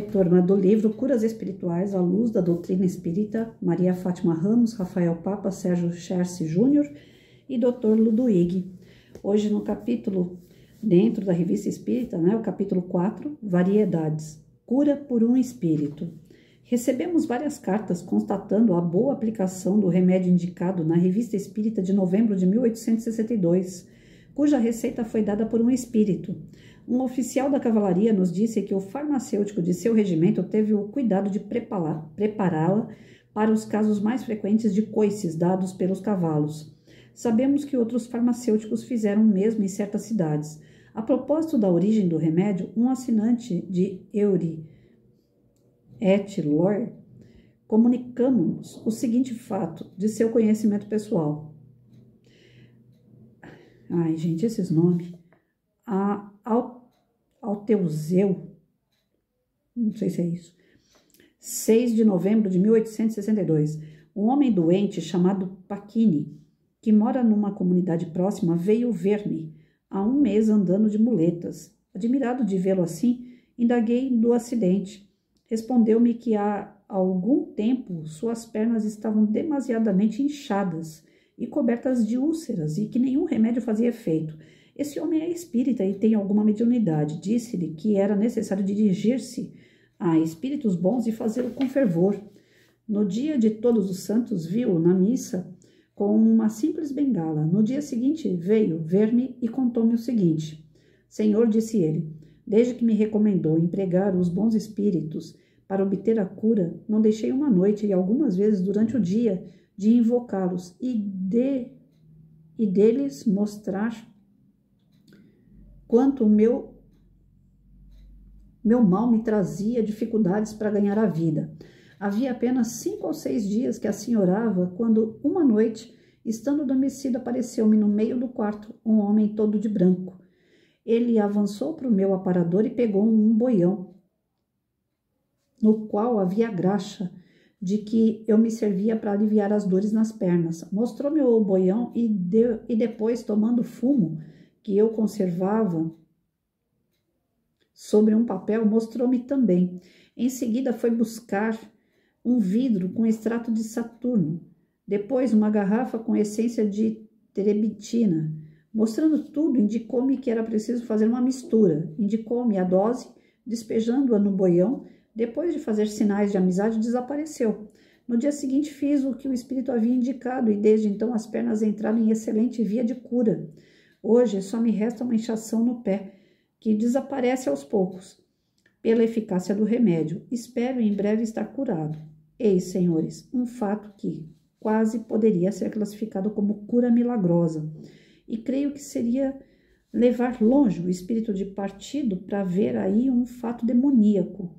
Turma do livro Curas Espirituais à Luz da Doutrina Espírita, Maria Fátima Ramos, Rafael Papa, Sérgio Cherce Júnior e Dr. Ludwig. Hoje no capítulo, dentro da Revista Espírita, o capítulo 4, Variedades, Cura por um Espírito. Recebemos várias cartas constatando a boa aplicação do remédio indicado na Revista Espírita de novembro de 1862, cuja receita foi dada por um espírito. Um oficial da cavalaria nos disse que o farmacêutico de seu regimento teve o cuidado de prepará-la para os casos mais frequentes de coices dados pelos cavalos. Sabemos que outros farmacêuticos fizeram o mesmo em certas cidades. A propósito da origem do remédio, um assinante de Eury et Lor comunicamos o seguinte fato de seu conhecimento pessoal. Ai, gente, esses nomes. Alteuseu, não sei se é isso, 6 de novembro de 1862, um homem doente chamado Pacchini, que mora numa comunidade próxima, veio ver-me há um mês andando de muletas. Admirado de vê-lo assim, indaguei do acidente. Respondeu-me que há algum tempo suas pernas estavam demasiadamente inchadas e cobertas de úlceras e que nenhum remédio fazia efeito. Esse homem é espírita e tem alguma mediunidade. Disse-lhe que era necessário dirigir-se a espíritos bons e fazê-lo com fervor. No dia de Todos os Santos, viu na missa com uma simples bengala. No dia seguinte, veio ver-me e contou-me o seguinte. Senhor, disse ele, desde que me recomendou empregar os bons espíritos para obter a cura, não deixei uma noite e algumas vezes durante o dia de invocá-los e deles mostrar quanto o meu mal me trazia dificuldades para ganhar a vida. Havia apenas 5 ou 6 dias que assim orava, quando uma noite, estando adormecido, apareceu-me no meio do quarto um homem todo de branco. Ele avançou para o meu aparador e pegou um boião, no qual havia graxa, de que eu me servia para aliviar as dores nas pernas. Mostrou-me o boião e depois, tomando fumo que eu conservava sobre um papel, mostrou-me também. Em seguida foi buscar um vidro com extrato de Saturno, depois uma garrafa com essência de terebentina. Mostrando tudo, indicou-me que era preciso fazer uma mistura. Indicou-me a dose, despejando-a no boião. Depois de fazer sinais de amizade, desapareceu. No dia seguinte fiz o que o espírito havia indicado e desde então as pernas entraram em excelente via de cura. Hoje só me resta uma inchação no pé, que desaparece aos poucos, pela eficácia do remédio. Espero em breve estar curado. Eis, senhores, um fato que quase poderia ser classificado como cura milagrosa, e creio que seria levar longe o espírito de partido para ver aí um fato demoníaco.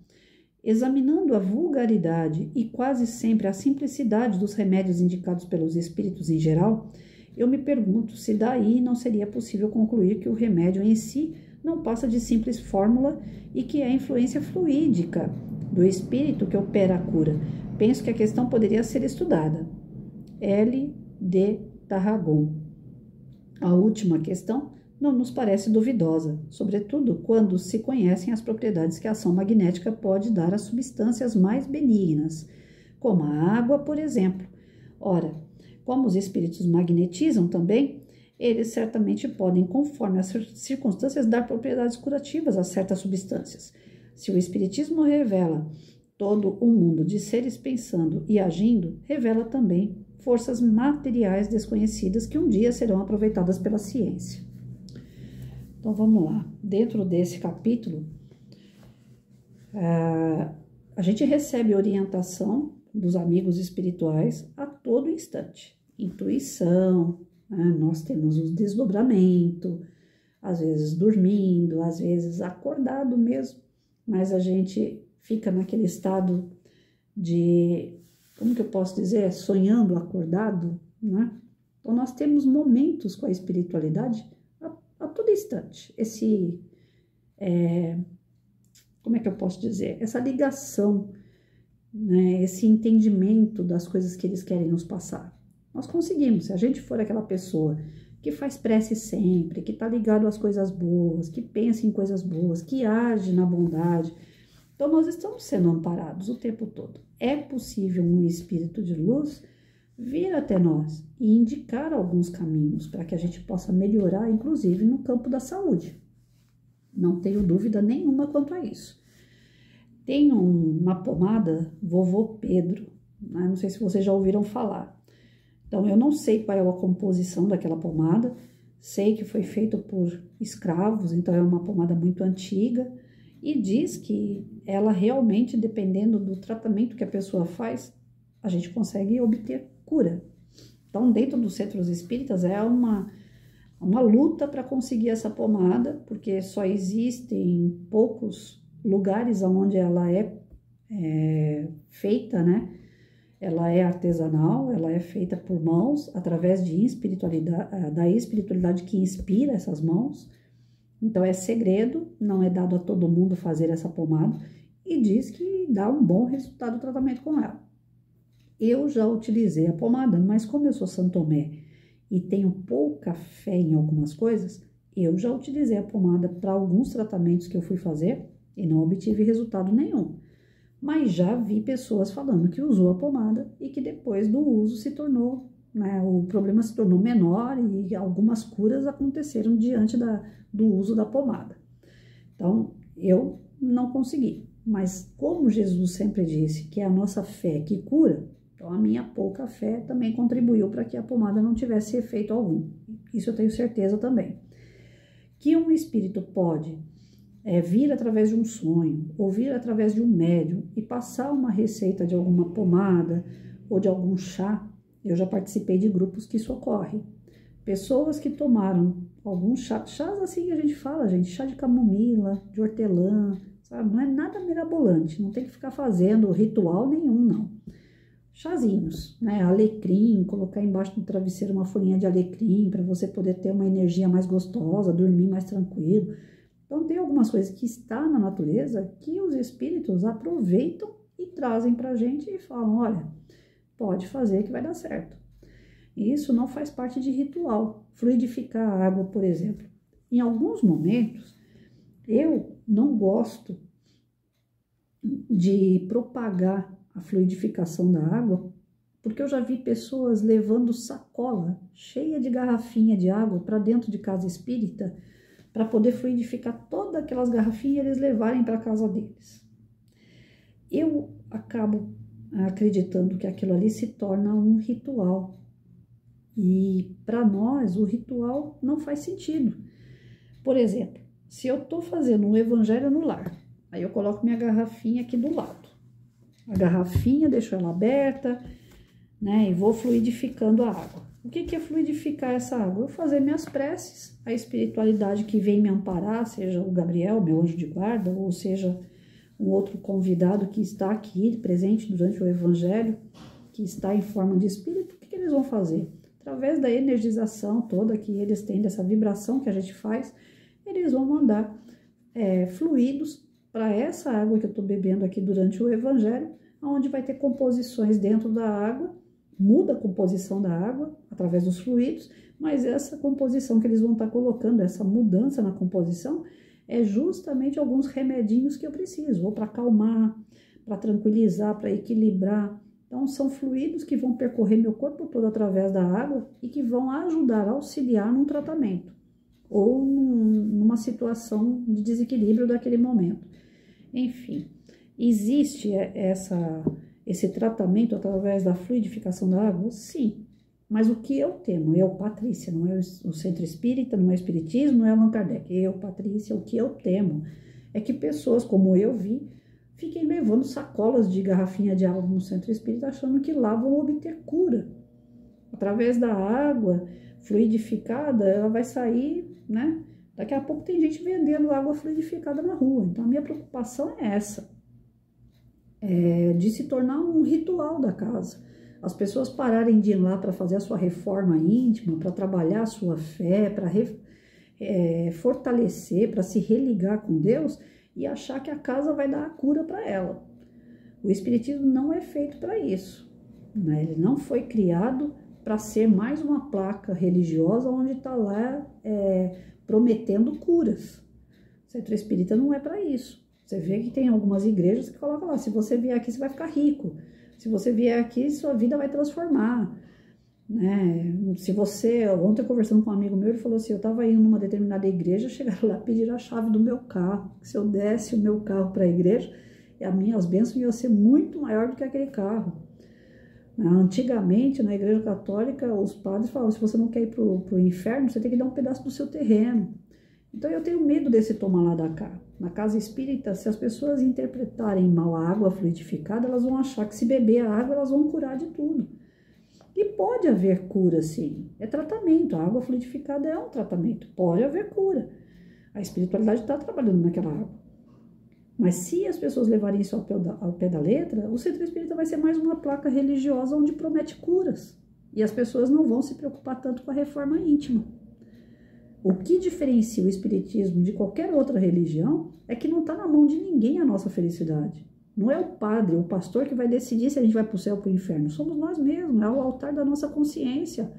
Examinando a vulgaridade e quase sempre a simplicidade dos remédios indicados pelos espíritos em geral, eu me pergunto se daí não seria possível concluir que o remédio em si não passa de simples fórmula e que é a influência fluídica do espírito que opera a cura. Penso que a questão poderia ser estudada. L. de Tarragon. A última questão não nos parece duvidosa, sobretudo quando se conhecem as propriedades que a ação magnética pode dar às substâncias mais benignas, como a água, por exemplo. Ora, como os espíritos magnetizam também, eles certamente podem, conforme as circunstâncias, dar propriedades curativas a certas substâncias. Se o espiritismo revela todo um mundo de seres pensando e agindo, revela também forças materiais desconhecidas que um dia serão aproveitadas pela ciência. Então, vamos lá. Dentro desse capítulo, a gente recebe orientação dos amigos espirituais a todo instante. Intuição, nós temos o desdobramento, às vezes dormindo, às vezes acordado mesmo, mas a gente fica naquele estado de, como que eu posso dizer, sonhando acordado, né? Então nós temos momentos com a espiritualidade a todo instante, como é que eu posso dizer, essa ligação, né? Esse entendimento das coisas que eles querem nos passar. Nós conseguimos, se a gente for aquela pessoa que faz prece sempre, que está ligado às coisas boas, que pensa em coisas boas, que age na bondade, Então, nós estamos sendo amparados o tempo todo. É possível um espírito de luz vir até nós e indicar alguns caminhos para que a gente possa melhorar, inclusive no campo da saúde. Não tenho dúvida nenhuma quanto a isso. Tem uma pomada Vovô Pedro, né? Não sei se vocês já ouviram falar. Então, eu não sei qual é a composição daquela pomada, sei que foi feita por escravos, então é uma pomada muito antiga, e diz que ela realmente, dependendo do tratamento que a pessoa faz, a gente consegue obter cura. Então, dentro dos centros espíritas é uma luta para conseguir essa pomada, porque só existem poucos lugares onde ela é feita, né? Ela é artesanal, ela é feita por mãos, através de da espiritualidade que inspira essas mãos. Então, é segredo, não é dado a todo mundo fazer essa pomada, e diz que dá um bom resultado o tratamento com ela. Eu já utilizei a pomada, mas como eu sou São Tomé e tenho pouca fé em algumas coisas, eu já utilizei a pomada para alguns tratamentos que eu fui fazer e não obtive resultado nenhum. Mas já vi pessoas falando que usou a pomada e que depois do uso se tornou, né, o problema se tornou menor e algumas curas aconteceram diante do uso da pomada. Então, eu não consegui. Mas como Jesus sempre disse que é a nossa fé que cura, então a minha pouca fé também contribuiu para que a pomada não tivesse efeito algum. Isso eu tenho certeza também. Que um espírito pode vir através de um sonho, ou vir através de um médium e passar uma receita de alguma pomada ou de algum chá. Eu já participei de grupos que isso ocorre. Pessoas que tomaram alguns chás assim que a gente fala, gente, chá de camomila, de hortelã, sabe? Não é nada mirabolante, não tem que ficar fazendo ritual nenhum, não. Chazinhos, né? Alecrim, colocar embaixo do travesseiro uma folhinha de alecrim para você poder ter uma energia mais gostosa, dormir mais tranquilo. Então, tem algumas coisas que estão na natureza que os espíritos aproveitam e trazem para a gente e falam, olha, pode fazer que vai dar certo. E isso não faz parte de ritual. Fluidificar a água, por exemplo. Em alguns momentos, eu não gosto de propagar a fluidificação da água, porque eu já vi pessoas levando sacola cheia de garrafinha de água para dentro de casa espírita, para poder fluidificar todas aquelas garrafinhas e eles levarem para a casa deles. Eu acabo acreditando que aquilo ali se torna um ritual. E para nós o ritual não faz sentido. Por exemplo, se eu estou fazendo um evangelho no lar, aí eu coloco minha garrafinha aqui do lado. A garrafinha, deixo ela aberta, né, e vou fluidificando a água. O que é fluidificar essa água? Eu fazer minhas preces, a espiritualidade que vem me amparar, seja o Gabriel, meu anjo de guarda, ou seja um outro convidado que está aqui presente durante o evangelho, que está em forma de espírito, o que eles vão fazer? Através da energização toda que eles têm, dessa vibração que a gente faz, eles vão mandar fluidos para essa água que eu estou bebendo aqui durante o evangelho, onde vai ter composições dentro da água, muda a composição da água através dos fluidos, mas essa composição que eles vão estar colocando, essa mudança na composição, é justamente alguns remedinhos que eu preciso, ou para acalmar, para tranquilizar, para equilibrar. Então, são fluidos que vão percorrer meu corpo todo através da água e que vão ajudar a auxiliar num tratamento ou numa situação de desequilíbrio daquele momento. Enfim, existe esse tratamento através da fluidificação da água? Sim. Mas o que eu temo? Eu, Patrícia, não é o Centro Espírita, não é o Espiritismo, não é Allan Kardec. Eu, Patrícia, o que eu temo é que pessoas como eu vi fiquem levando sacolas de garrafinha de água no Centro Espírita achando que lá vão obter cura. Através da água fluidificada, ela vai sair, né? Daqui a pouco tem gente vendendo água fluidificada na rua. Então, a minha preocupação é essa. De se tornar um ritual da casa. As pessoas pararem de ir lá para fazer a sua reforma íntima, para trabalhar a sua fé, para fortalecer, para se religar com Deus e achar que a casa vai dar a cura para ela. O Espiritismo não é feito para isso, né? Ele não foi criado para ser mais uma placa religiosa onde está lá prometendo curas. O Centro Espírita não é para isso. Você vê que tem algumas igrejas que colocam lá, se você vier aqui, você vai ficar rico. Se você vier aqui, sua vida vai transformar. Né? Se você... Ontem, conversando com um amigo meu, ele falou assim, eu estava indo numa determinada igreja, chegaram lá, pediram a chave do meu carro. Se eu desse o meu carro para a igreja, as bênçãos iam ser muito maior do que aquele carro. Antigamente, na igreja católica, os padres falavam, se você não quer ir para o inferno, você tem que dar um pedaço do seu terreno. Então, eu tenho medo desse toma lá da cá. Na casa espírita, se as pessoas interpretarem mal a água fluidificada, elas vão achar que se beber a água, elas vão curar de tudo. E pode haver cura, sim. É tratamento. A água fluidificada é um tratamento. Pode haver cura. A espiritualidade está trabalhando naquela água. Mas se as pessoas levarem isso ao pé da letra, o centro espírita vai ser mais uma placa religiosa onde promete curas. E as pessoas não vão se preocupar tanto com a reforma íntima. O que diferencia o espiritismo de qualquer outra religião é que não está na mão de ninguém a nossa felicidade. Não é o padre, o pastor que vai decidir se a gente vai para o céu ou para o inferno. Somos nós mesmos, é o altar da nossa consciência,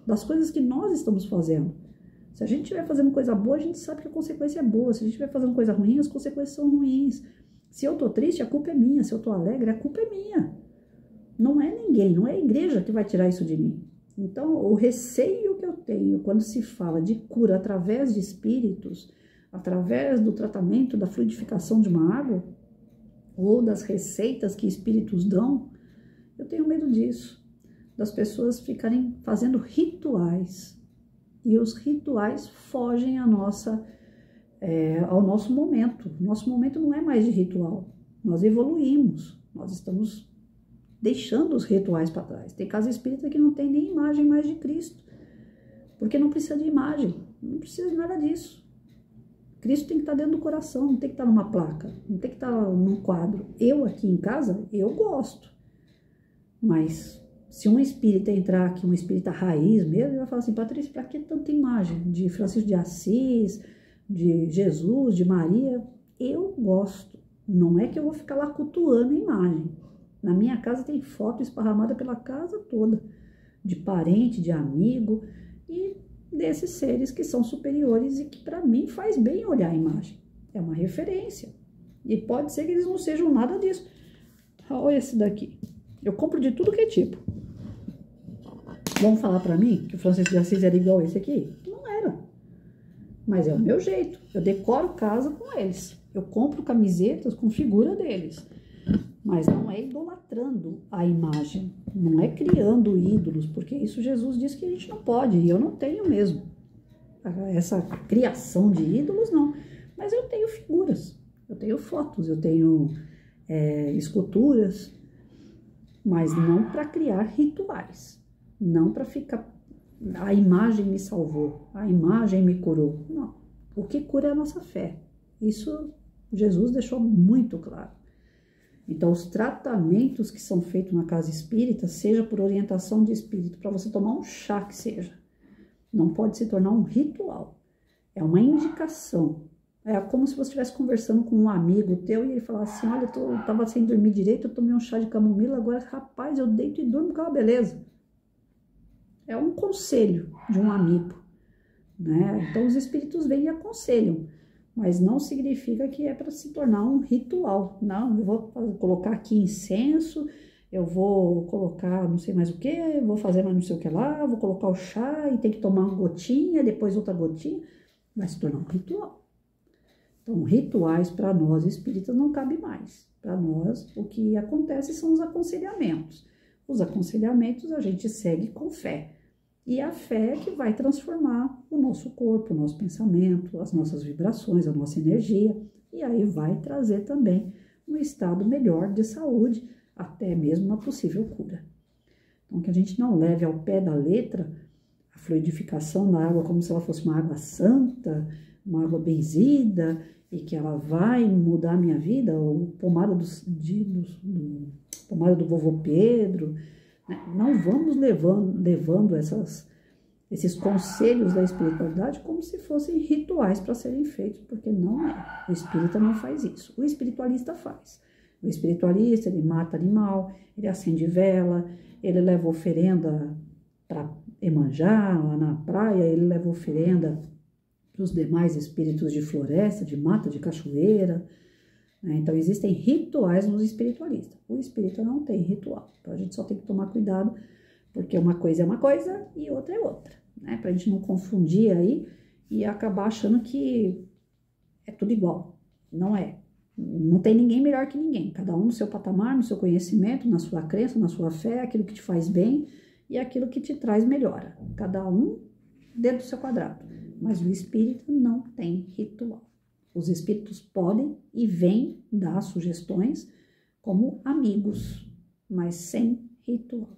das coisas que nós estamos fazendo. Se a gente estiver fazendo coisa boa, a gente sabe que a consequência é boa. Se a gente estiver fazendo coisa ruim, as consequências são ruins. Se eu estou triste, a culpa é minha. Se eu estou alegre, a culpa é minha. Não é ninguém, não é a igreja que vai tirar isso de mim. Então, o receio que eu tenho quando se fala de cura através de espíritos, através do tratamento, da fluidificação de uma água, ou das receitas que espíritos dão, eu tenho medo disso. Das pessoas ficarem fazendo rituais. E os rituais fogem ao nosso momento. Nosso momento não é mais de ritual. Nós evoluímos. Nós estamos deixando os rituais para trás. Tem casa espírita que não tem nem imagem mais de Cristo, porque não precisa de imagem, não precisa de nada disso. Cristo tem que estar dentro do coração, não tem que estar numa placa, não tem que estar num quadro. Eu aqui em casa, eu gosto, mas se um espírita entrar aqui, um espírita raiz mesmo, ele vai falar assim, Patrícia, para que tanta imagem de Francisco de Assis, de Jesus, de Maria? Eu gosto, não é que eu vou ficar lá cultuando a imagem. Na minha casa tem foto esparramada pela casa toda, de parente, de amigo e desses seres que são superiores e que para mim faz bem olhar a imagem. É uma referência. E pode ser que eles não sejam nada disso. Olha esse daqui. Eu compro de tudo que é tipo. Vão falar para mim que o Francisco de Assis era igual a esse aqui? Não era. Mas é o meu jeito. Eu decoro casa com eles. Eu compro camisetas com figura deles. Mas não é idolatrando a imagem, não é criando ídolos, porque isso Jesus disse que a gente não pode, e eu não tenho mesmo essa criação de ídolos, não. Mas eu tenho figuras, eu tenho fotos, eu tenho esculturas, mas não para criar rituais, não para ficar, a imagem me salvou, a imagem me curou. Não, o que cura é a nossa fé, isso Jesus deixou muito claro. Então, os tratamentos que são feitos na casa espírita, seja por orientação de espírito, para você tomar um chá que seja, não pode se tornar um ritual. É uma indicação. É como se você estivesse conversando com um amigo teu e ele falasse assim, olha, eu estava sem dormir direito, eu tomei um chá de camomila, agora, rapaz, eu deito e durmo com uma beleza. É um conselho de um amigo, né? Então, os espíritos vêm e aconselham. Mas não significa que é para se tornar um ritual. Não, eu vou colocar aqui incenso, eu vou colocar não sei mais o que, vou fazer mais não sei o que lá, vou colocar o chá e tem que tomar uma gotinha, depois outra gotinha. Vai se tornar um ritual. Então, rituais para nós espíritas não cabe mais. Para nós, o que acontece são os aconselhamentos. Os aconselhamentos a gente segue com fé. E a fé é que vai transformar o nosso corpo, o nosso pensamento, as nossas vibrações, a nossa energia. E aí vai trazer também um estado melhor de saúde, até mesmo uma possível cura. Então, que a gente não leve ao pé da letra a fluidificação da água como se ela fosse uma água santa, uma água benzida, e que ela vai mudar a minha vida, ou pomada pomada do vovô Pedro. Não vamos levando esses conselhos da espiritualidade como se fossem rituais para serem feitos, porque não é. O espírita não faz isso. O espiritualista faz. O espiritualista, ele mata animal, ele acende vela, ele leva oferenda para Iemanjá, lá na praia, ele leva oferenda para os demais espíritos de floresta, de mata, de cachoeira. né? Então, existem rituais nos espiritualistas. O espírita não tem ritual. Então, a gente só tem que tomar cuidado, porque uma coisa é uma coisa e outra é outra, né? Pra gente não confundir aí e acabar achando que é tudo igual. Não é. Não tem ninguém melhor que ninguém. Cada um no seu patamar, no seu conhecimento, na sua crença, na sua fé, aquilo que te faz bem e aquilo que te traz melhora. Cada um dentro do seu quadrado. Mas o espírito não tem ritual. Os espíritos podem e vêm dar sugestões como amigos, mas sem ritual.